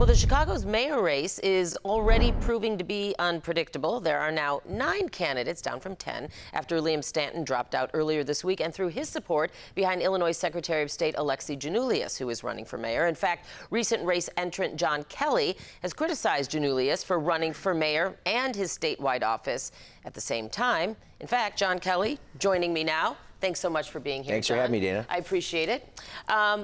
Well, the Chicago's mayor race is already proving to be unpredictable. There are now 9 candidates, down from 10, after Liam Stanton dropped out earlier this week and threw his support behind Illinois Secretary of State Alexi Giannoulias, who is running for mayor. In fact, recent race entrant John Kelly has criticized Giannoulias for running for mayor and his statewide office at the same time. In fact, John Kelly joining me now. Thanks so much for being here, Thanks John. for having me, Dana. I appreciate it.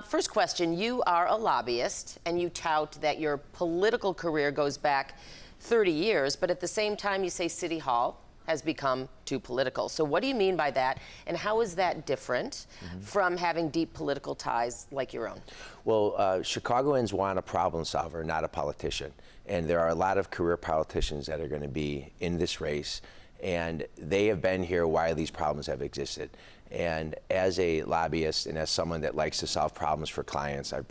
First question, you are a lobbyist, and you tout that your political career goes back 30 years, but at the same time you say City Hall has become too political. So what do you mean by that, and how is that different from having deep political ties like your own? Well, Chicagoans want a problem solver, not a politician. And there are a lot of career politicians that are going to be in this race, and they have been here while these problems have existed. And as a lobbyist and as someone that likes to solve problems for clients, I've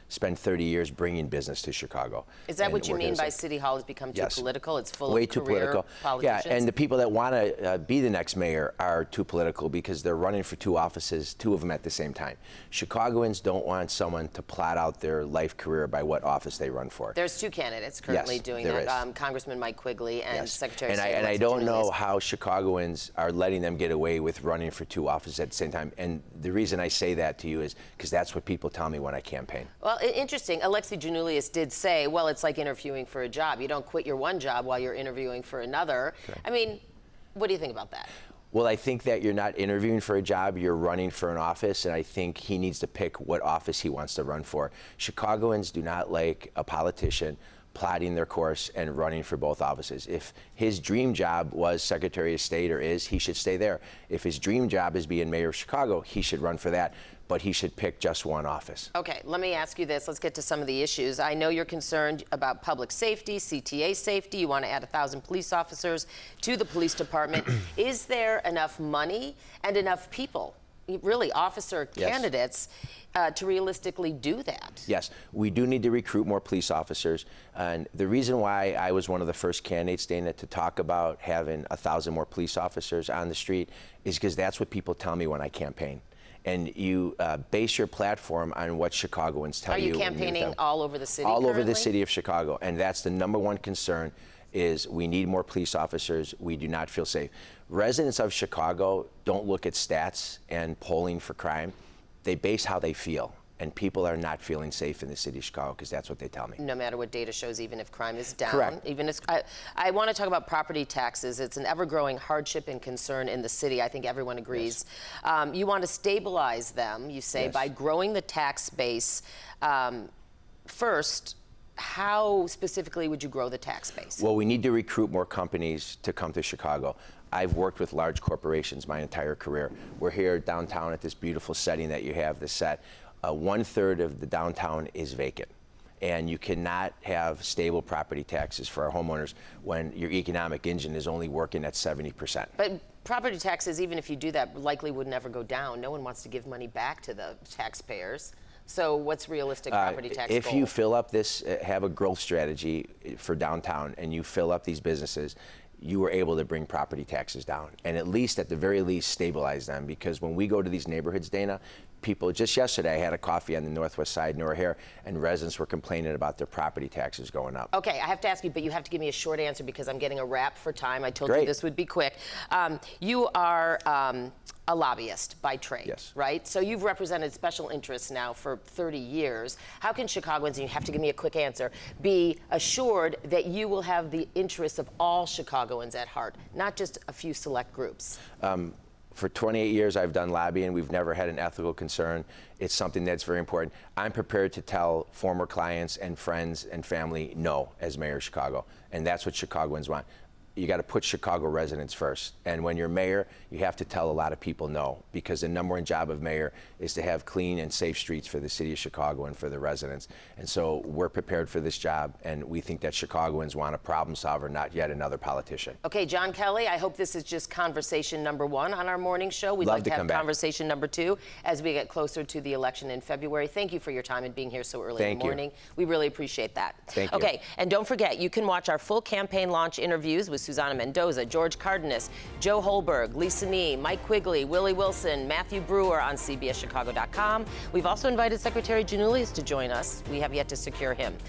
spent 30 years bringing business to Chicago. Is that what you mean by City Hall has become too political? It's full way of too career political. politicians? Yeah, and the people that want to be the next mayor are too political because they're running for 2 offices, 2 of them at the same time. Chicagoans don't want someone to plot out their life career by what office they run for. There's 2 candidates currently doing that, Congressman Mike Quigley and Secretary of State And I don't know how Chicagoans are letting them get away with running for 2 offices at the same time. And the reason I say that to you is because that's what people tell me when I campaign. Well, interesting. Alexi Giannoulias did say, well, it's like interviewing for a job. You don't quit your one job while you're interviewing for another. Okay. I mean, what do you think about that? Well, I think that you're not interviewing for a job, you're running for an office, and I think he needs to pick what office he wants to run for. Chicagoans do not like a politician plotting their course and running for both offices. If his dream job was Secretary of State, or is, he should stay there. If his dream job is being mayor of Chicago, he should run for that, but he should pick just one office. Okay, let me ask you this. Let's get to some of the issues. I know you're concerned about public safety, CTA safety. You want to add 1,000 police officers to the police department. Is there enough money and enough people, really officer candidates, to realistically do that? Yes, we do need to recruit more police officers. And the reason why I was one of the first candidates, Dana, to talk about having 1,000 more police officers on the street is because that's what people tell me when I campaign. And you base your platform on what Chicagoans tell you. Are you campaigning all over the city All currently? over the city of Chicago. And that's the #1 concern, is we need more police officers. We do not feel safe. Residents of Chicago don't look at stats and polling for crime. They base how they feel. And people are not feeling safe in the city of Chicago because that's what they tell me. No matter what data shows, even if crime is down. Correct. Even if, I want to talk about property taxes. It's an ever-growing hardship and concern in the city. I think everyone agrees. Yes. You want to stabilize them, you say, by growing the tax base. First, how specifically would you grow the tax base? Well, we need to recruit more companies to come to Chicago. I've worked with large corporations my entire career. We're here downtown at this beautiful setting that you have, this set. 1/3 of the downtown is vacant. And you cannot have stable property taxes for our homeowners when your economic engine is only working at 70%. But property taxes, even if you do that, likely would never go down. No one wants to give money back to the taxpayers. So what's realistic property tax If goal? you fill up this, have a growth strategy for downtown, and you fill up these businesses, you were able to bring property taxes down, and at the very least, stabilize them. Because when we go to these neighborhoods, Dana, people, just yesterday I had a coffee on the northwest side in O'Hare, and residents were complaining about their property taxes going up. Okay, I have to ask you, but you have to give me a short answer because I'm getting a wrap for time. I told you this would be quick. You are a lobbyist by trade, right? So you've represented special interests now for 30 years. How can Chicagoans, and you have to give me a quick answer, be assured that you will have the interests of all Chicagoans at heart, not just a few select groups? For 28 years, I've done lobbying. We've never had an ethical concern. It's something that's very important. I'm prepared to tell former clients and friends and family no as mayor of Chicago, and that's what Chicagoans want. You got to put Chicago residents first. And when you're mayor, you have to tell a lot of people no, because the #1 job of mayor is to have clean and safe streets for the city of Chicago and for the residents. And so we're prepared for this job, and we think that Chicagoans want a problem solver, not yet another politician. Okay, John Kelly, I hope this is just conversation #1 on our morning show. We'd like to have conversation #2 as we get closer to the election in February. Thank you for your time and being here so early in the morning. We really appreciate that. Thank you. Okay, and don't forget, you can watch our full campaign launch interviews with Susana Mendoza, George Cardenas, Joe Holberg, Lisa Nee, Mike Quigley, Willie Wilson, Matthew Brewer on CBSChicago.com. We've also invited Secretary Giannoulias to join us. We have yet to secure him.